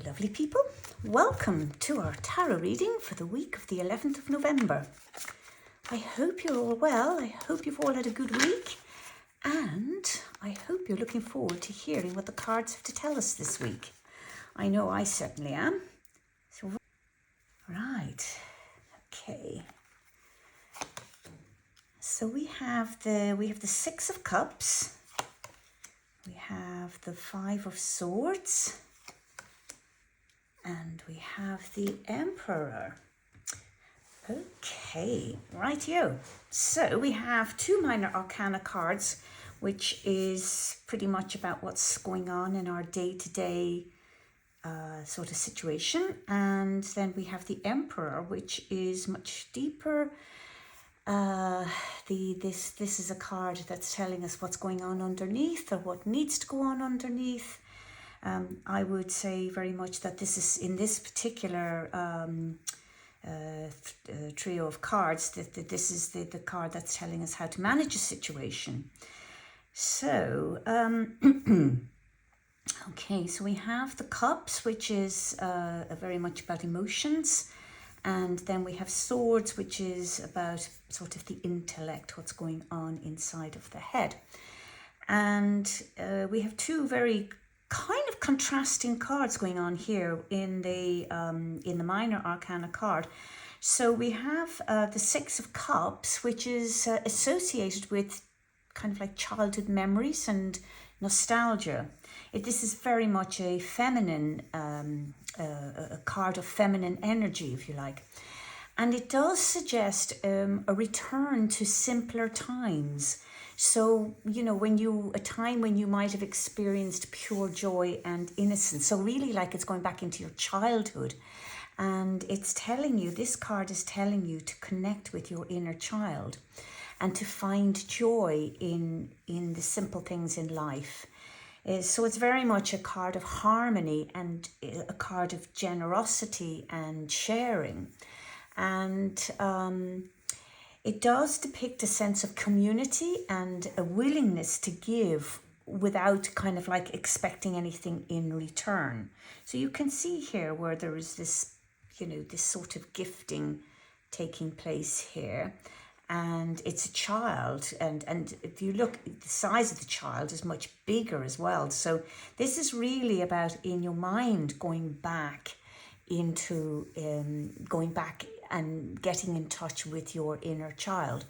Lovely people, welcome to our tarot reading for the week of the 11th of November. I hope you're all well, I hope you've all had a good week, and I hope you're looking forward to hearing what the cards have to tell us this week. I know I certainly am. So, right, okay. So we have the Six of Cups, we have the Five of Swords, and we have the Emperor. Okay, rightio. So we have two minor arcana cards, which is pretty much about what's going on in our day-to-day sort of situation. And then we have the Emperor, which is much deeper. This is a card that's telling us what's going on underneath or what needs to go on underneath. I would say very much that this is, in this particular trio of cards, that this is the card that's telling us how to manage a situation. So, okay, so we have the Cups, which is very much about emotions. And then we have Swords, which is about sort of the intellect, what's going on inside of the head. And we have two very kind of contrasting cards going on here in the minor arcana card. So we have the Six of Cups, which is associated with kind of like childhood memories and nostalgia. This is very much a feminine, a card of feminine energy, if you like. And it does suggest a return to simpler times. So, you know, a time when you might have experienced pure joy and innocence. So really like it's going back into your childhood. And it's telling you, this card is telling you to connect with your inner child and to find joy in the simple things in life. So it's very much a card of harmony and a card of generosity and sharing. And it does depict a sense of community and a willingness to give without kind of like expecting anything in return. So you can see here where there is this, you know, this sort of gifting taking place here. And it's a child, and if you look, the size of the child is much bigger as well. So this is really about, in your mind, going back into going back and getting in touch with your inner child.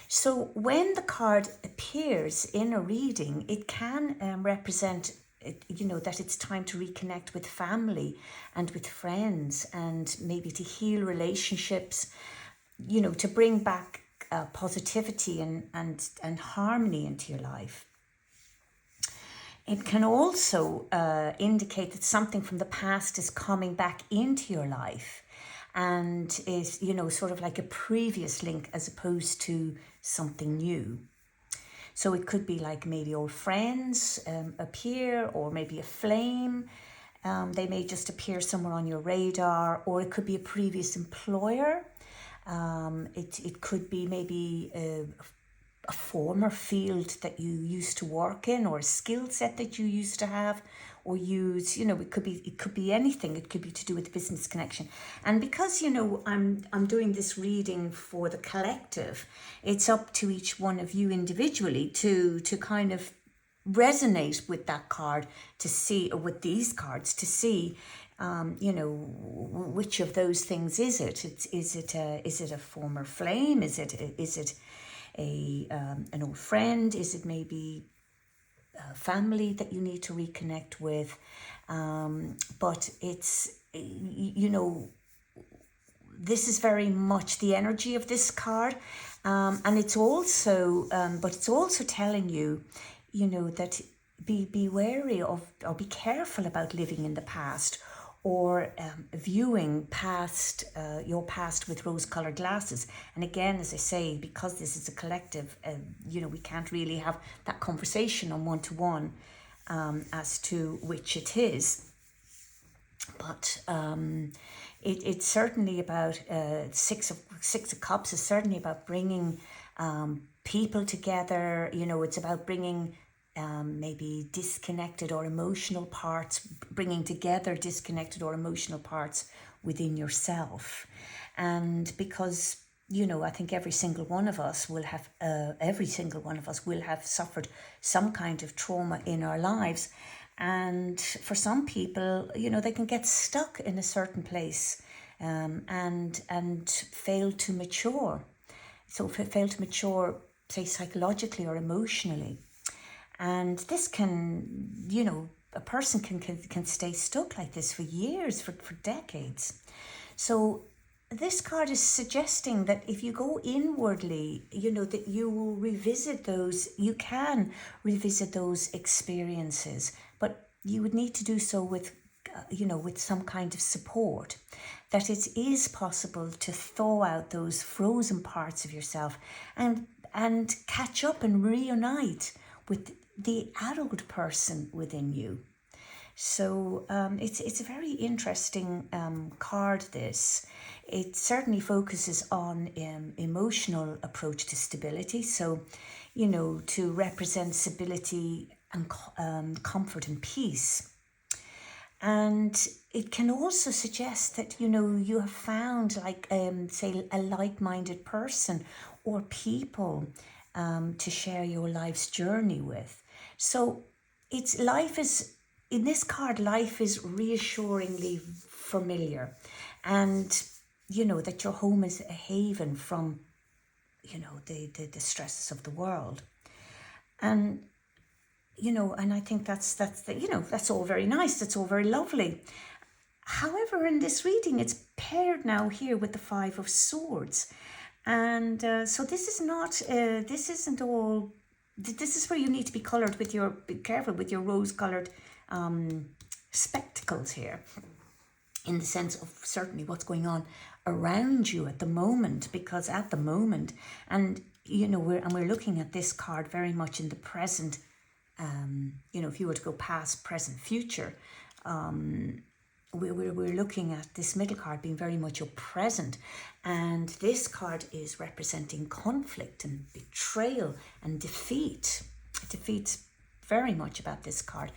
So when the card appears in a reading, it can represent, you know, that it's time to reconnect with family and with friends, and maybe to heal relationships, you know, to bring back positivity and harmony into your life. It can also indicate that something from the past is coming back into your life and is, you know, sort of like a previous link as opposed to something new. So it could be like maybe old friends appear, or maybe a flame. They may just appear somewhere on your radar, or it could be a previous employer. It could be maybe a former field that you used to work in, or a skill set that you used to have or use. You know, it could be anything. It could be to do with business connection. And because, you know, I'm doing this reading for the collective, it's up to each one of you individually to kind of resonate with that card, to see, or with these cards, to see you know, which of those things is it? Is it a former flame? Is it an old friend? Is it maybe a family that you need to reconnect with? But it's, you know, this is very much the energy of this card, and it's also, but it's also telling you, you know, that be wary of, or be careful about living in the past, or viewing past your past with rose-colored glasses. And again, as I say, because this is a collective, you know, we can't really have that conversation on one-to-one as to which it is. But it's certainly about Six of Cups is certainly about bringing people together. You know, it's about bringing maybe disconnected or emotional parts, bringing together disconnected or emotional parts within yourself. And because, I think every single one of us will have suffered some kind of trauma in our lives. And for some people, they can get stuck in a certain place, and fail to mature. So fail to mature, say, psychologically or emotionally. And this can, a person can stay stuck like this for years, for decades. So this card is suggesting that if you go inwardly, that you will you can revisit those experiences, but you would need to do so with some kind of support, that it is possible to thaw out those frozen parts of yourself and catch up and reunite with the adult person within you. So it's a very interesting card, this. It certainly focuses on emotional approach to stability. So, to represent stability and comfort and peace. And it can also suggest that, you have found, like, say, a like-minded person or people to share your life's journey with. So in this card, life is reassuringly familiar, and that your home is a haven from the stresses of the world. And and I think that's all very nice, that's all very lovely. However, in this reading, it's paired now here with the Five of Swords. And so this is not, this isn't all, this is where you need to be be careful with your rose-coloured spectacles here, in the sense of certainly what's going on around you at the moment, because at the moment, and we're looking at this card very much in the present. If you were to go past, present, future, we're looking at this middle card being very much your present, and this card is representing conflict and betrayal and defeat. Defeat's very much about this card,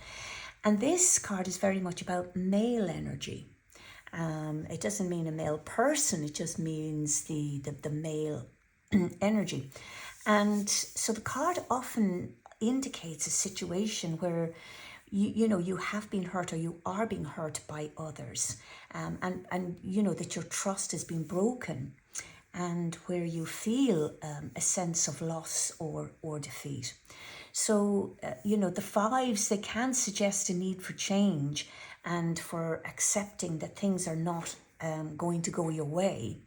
and this card is very much about male energy. It doesn't mean a male person, it just means the male energy. And so the card often indicates a situation where you have been hurt, or you are being hurt by others, and that your trust has been broken, and where you feel a sense of loss or defeat. So the fives, they can suggest a need for change and for accepting that things are not going to go your way.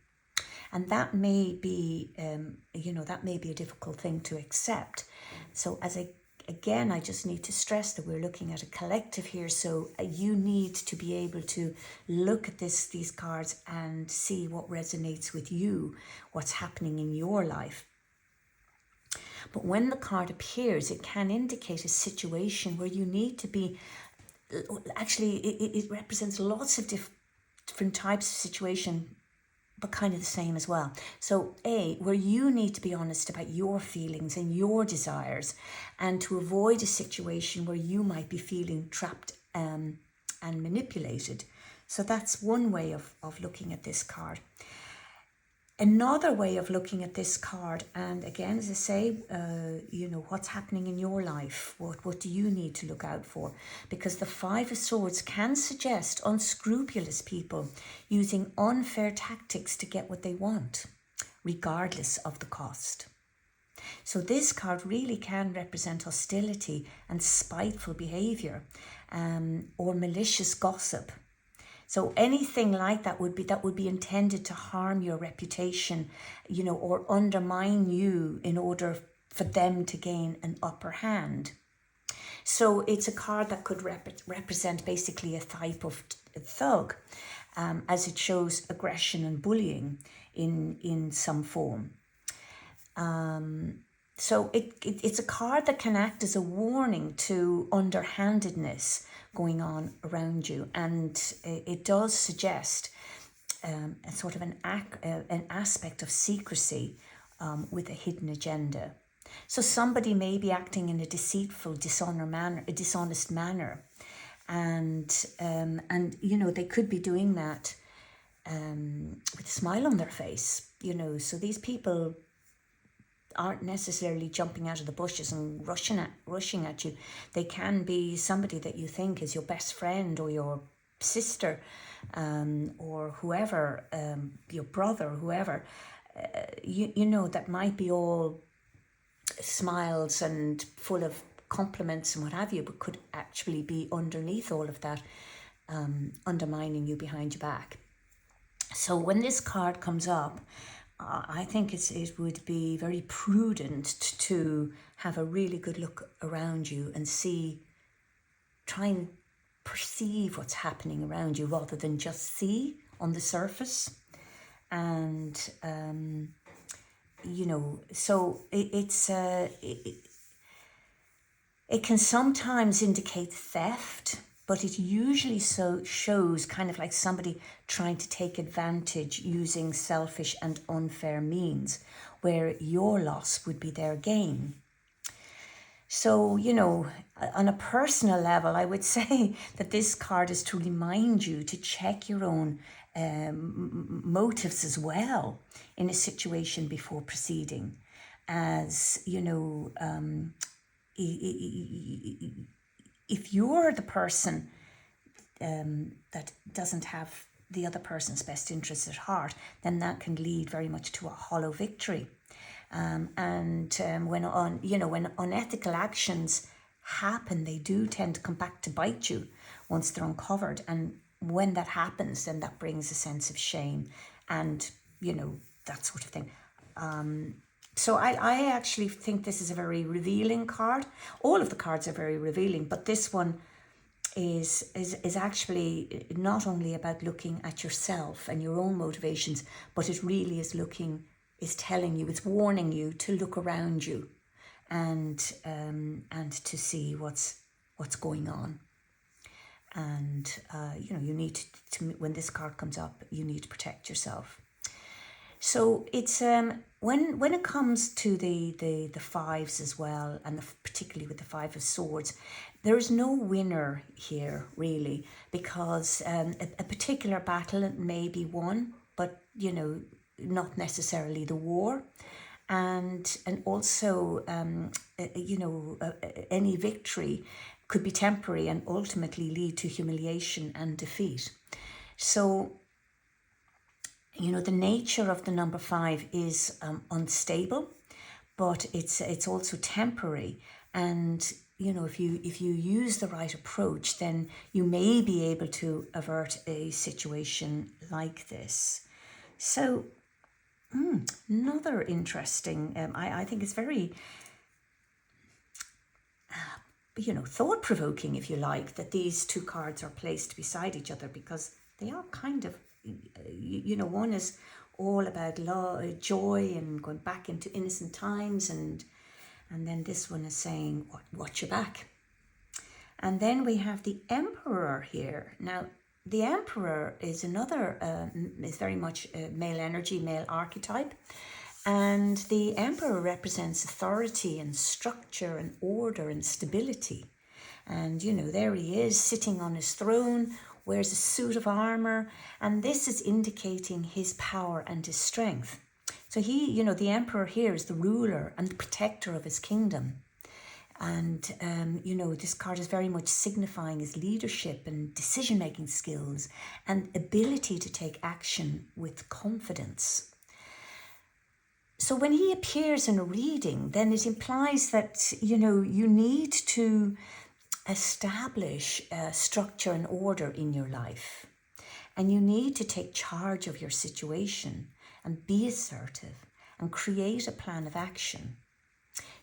And that may be, that may be a difficult thing to accept. So I just need to stress that we're looking at a collective here. So you need to be able to look at these cards and see what resonates with you, what's happening in your life. But when the card appears, it can indicate a situation where you need to be, actually, it represents lots of different types of situation, but kind of the same as well. So where you need to be honest about your feelings and your desires, and to avoid a situation where you might be feeling trapped and manipulated. So that's one way of looking at this card. Another way of looking at this card, and again, as I say, what's happening in your life, what do you need to look out for? Because the Five of Swords can suggest unscrupulous people using unfair tactics to get what they want, regardless of the cost. So this card really can represent hostility and spiteful behaviour, or malicious gossip. So anything like that would be intended to harm your reputation, or undermine you in order for them to gain an upper hand. So it's a card that could represent basically a type of thug, as it shows aggression and bullying in some form. So it's a card that can act as a warning to underhandedness going on around you, and it does suggest a sort of an aspect of secrecy with a hidden agenda. So somebody may be acting in a deceitful, dishonest manner, and you know, they could be doing that with a smile on their face. You know, so these people aren't necessarily jumping out of the bushes and rushing at you. They can be somebody that you think is your best friend or your sister, or whoever, your brother, whoever. You know, that might be all smiles and full of compliments and what have you, but could actually be underneath all of that, undermining you behind your back. So when this card comes up, I think it would be very prudent to have a really good look around you and try and perceive what's happening around you rather than just see on the surface. And you know, so it can sometimes indicate theft, but it usually shows kind of like somebody trying to take advantage using selfish and unfair means, where your loss would be their gain. So, you know, on a personal level, I would say that this card is to remind you to check your own motives as well in a situation before proceeding. As, you know, if you're the person that doesn't have the other person's best interests at heart, then that can lead very much to a hollow victory. When unethical actions happen, they do tend to come back to bite you once they're uncovered. And when that happens, then that brings a sense of shame and, you know, that sort of thing. So I actually think this is a very revealing card. All of the cards are very revealing, but this one is actually not only about looking at yourself and your own motivations, but it really is telling you, it's warning you to look around you and to see what's going on. And you know, you need to when this card comes up, you need to protect yourself. So it's when it comes to the fives as well, and particularly with the Five of Swords, there is no winner here really, because a particular battle may be won, but you know, not necessarily the war, and also you know, any victory could be temporary and ultimately lead to humiliation and defeat. So, you know, the nature of the number 5 is unstable, but it's also temporary. And you know, if you use the right approach, then you may be able to avert a situation like this. So, another interesting. I think it's very, you know, thought-provoking, if you like, that these two cards are placed beside each other, because they are kind of, you know, one is all about love, joy, and going back into innocent times, and then this one is saying, watch your back. And then we have the Emperor here. Now, the Emperor is another, is very much male energy, male archetype. And the Emperor represents authority and structure and order and stability. And, you know, there he is sitting on his throne, wears a suit of armor, and this is indicating his power and his strength. So he, you know, the Emperor here is the ruler and the protector of his kingdom. And, you know, this card is very much signifying his leadership and decision-making skills and ability to take action with confidence. So when he appears in a reading, then it implies that, you know, you need to establish structure and order in your life. And you need to take charge of your situation and be assertive and create a plan of action.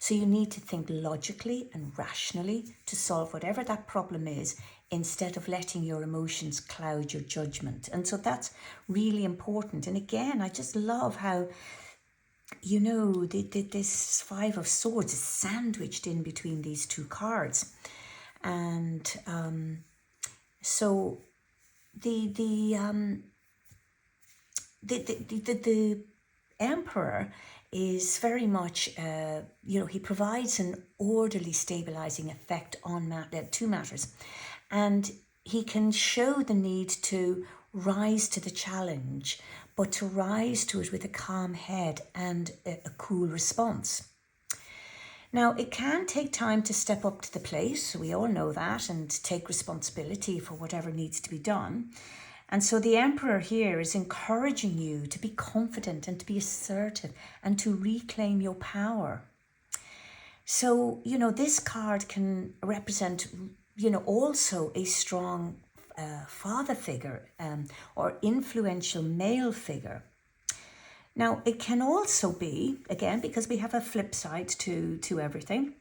So you need to think logically and rationally to solve whatever that problem is, instead of letting your emotions cloud your judgment. And so that's really important. And again, I just love how, you know, this Five of Swords is sandwiched in between these two cards. And so the Emperor is very much, he provides an orderly stabilizing effect on two matters. And he can show the need to rise to the challenge, but to rise to it with a calm head and a cool response. Now, it can take time to step up to the plate, we all know that, and take responsibility for whatever needs to be done. And so the Emperor here is encouraging you to be confident and to be assertive and to reclaim your power. So, this card can represent, also a strong father figure or influential male figure. Now, it can also be, again, because we have a flip side to everything,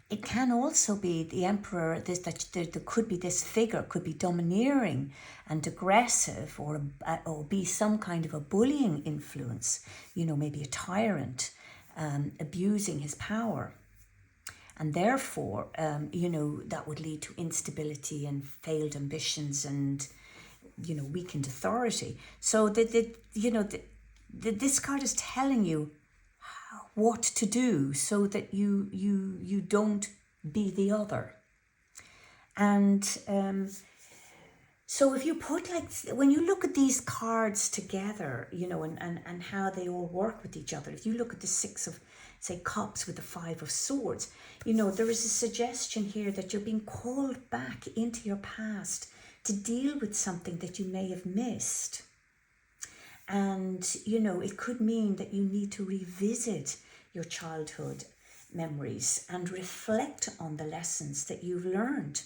it can also be the Emperor, that there could be this figure, could be domineering and aggressive, or be some kind of a bullying influence, maybe a tyrant, abusing his power. And therefore, that would lead to instability and failed ambitions and, weakened authority. So this card is telling you what to do so that you don't be the other. And so if you put, when you look at these cards together, and how they all work with each other, if you look at the Six of, say, Cups with the Five of Swords, there is a suggestion here that you're being called back into your past to deal with something that you may have missed. And, it could mean that you need to revisit your childhood memories and reflect on the lessons that you've learned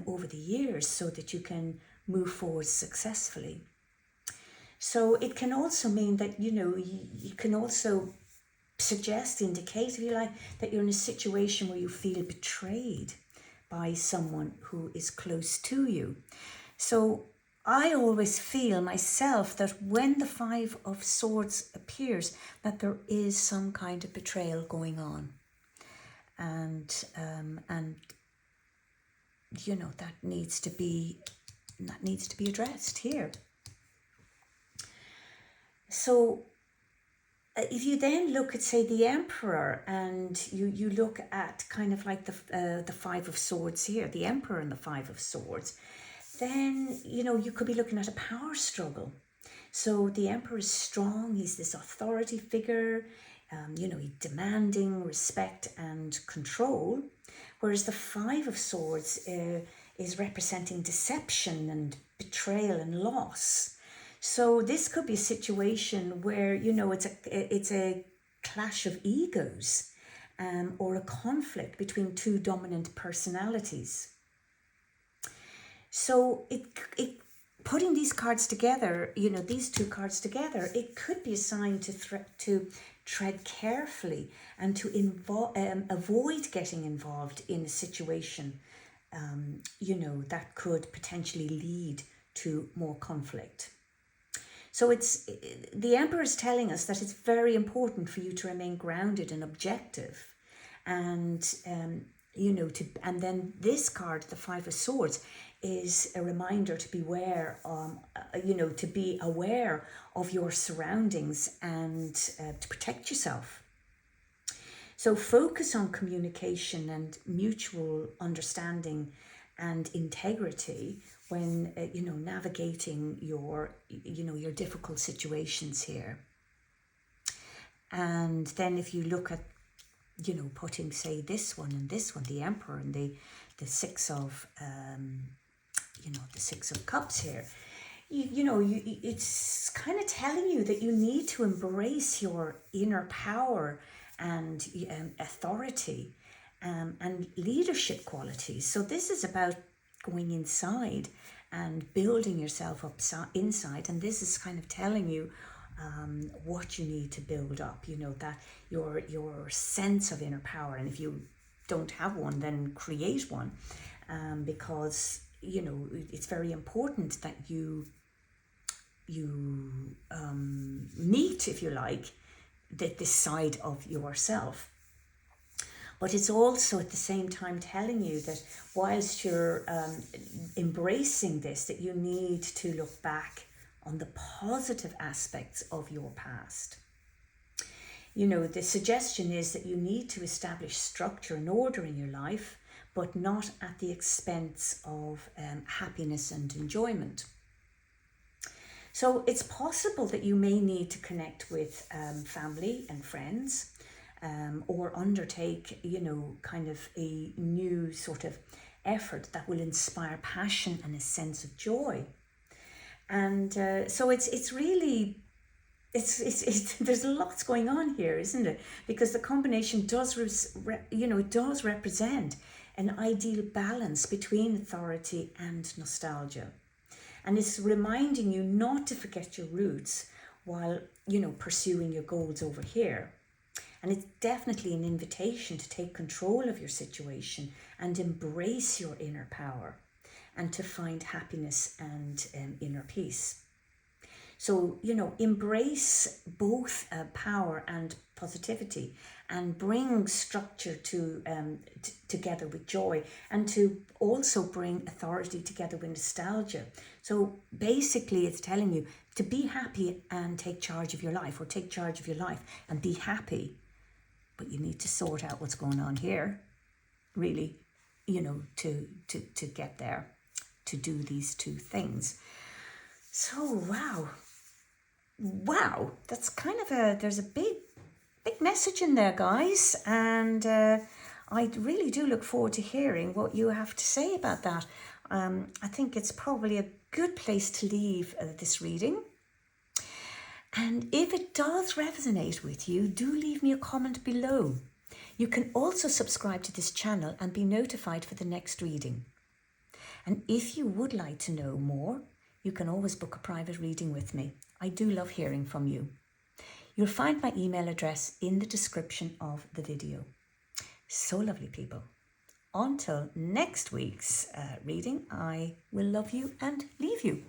over the years so that you can move forward successfully. So it can also mean that, you can also suggest, indicate, if you like, that you're in a situation where you feel betrayed by someone who is close to you. So I always feel myself that when the Five of Swords appears, that there is some kind of betrayal going on, and that needs to be addressed here. So if you then look at, say, the Emperor, and you look at kind of like the Five of Swords here, the Emperor and the Five of Swords, then, you could be looking at a power struggle. So the Emperor is strong, he's this authority figure, he's demanding respect and control, whereas the Five of Swords is representing deception and betrayal and loss. So this could be a situation where, it's a clash of egos, or a conflict between two dominant personalities. So putting these cards together, these two cards together, it could be a sign to tread carefully and to avoid getting involved in a situation, that could potentially lead to more conflict. So the Emperor is telling us that it's very important for you to remain grounded and objective, and and then this card, the Five of Swords, is a reminder to beware, to be aware of your surroundings and to protect yourself. So focus on communication and mutual understanding and integrity when navigating your difficult situations here. And then if you look at putting, say, this one and this one, the Emperor and the Six of the Six of Cups here, it's kind of telling you that you need to embrace your inner power and authority and leadership qualities. So this is about going inside and building yourself up inside, and this is kind of telling you what you need to build up, that your sense of inner power. And if you don't have one, then create one, because it's very important that you meet, if you like, this side of yourself. But it's also at the same time telling you that whilst you're embracing this, that you need to look back on the positive aspects of your past. You know, the suggestion is that you need to establish structure and order in your life, but not at the expense of happiness and enjoyment. So it's possible that you may need to connect with family and friends, or undertake, you know, kind of a new sort of effort that will inspire passion and a sense of joy. And so it's really, it's there's lots going on here, isn't it? Because the combination does it does represent an ideal balance between authority and nostalgia, and it's reminding you not to forget your roots while, you know, pursuing your goals over here. And it's definitely an invitation to take control of your situation and embrace your inner power, and to find happiness and inner peace. So, you know, embrace both power and positivity, and bring structure to together with joy, and to also bring authority together with nostalgia. So basically it's telling you to be happy and take charge of your life, or take charge of your life and be happy. But you need to sort out what's going on here, really, you know, to get there, to do these two things. So, wow, that's kind of there's a big message in there, guys. And I really do look forward to hearing what you have to say about that. I think it's probably a good place to leave this reading. And if it does resonate with you, do leave me a comment below. You can also subscribe to this channel and be notified for the next reading. And if you would like to know more, you can always book a private reading with me. I do love hearing from you. You'll find my email address in the description of the video. So lovely, people. Until next week's reading, I will love you and leave you.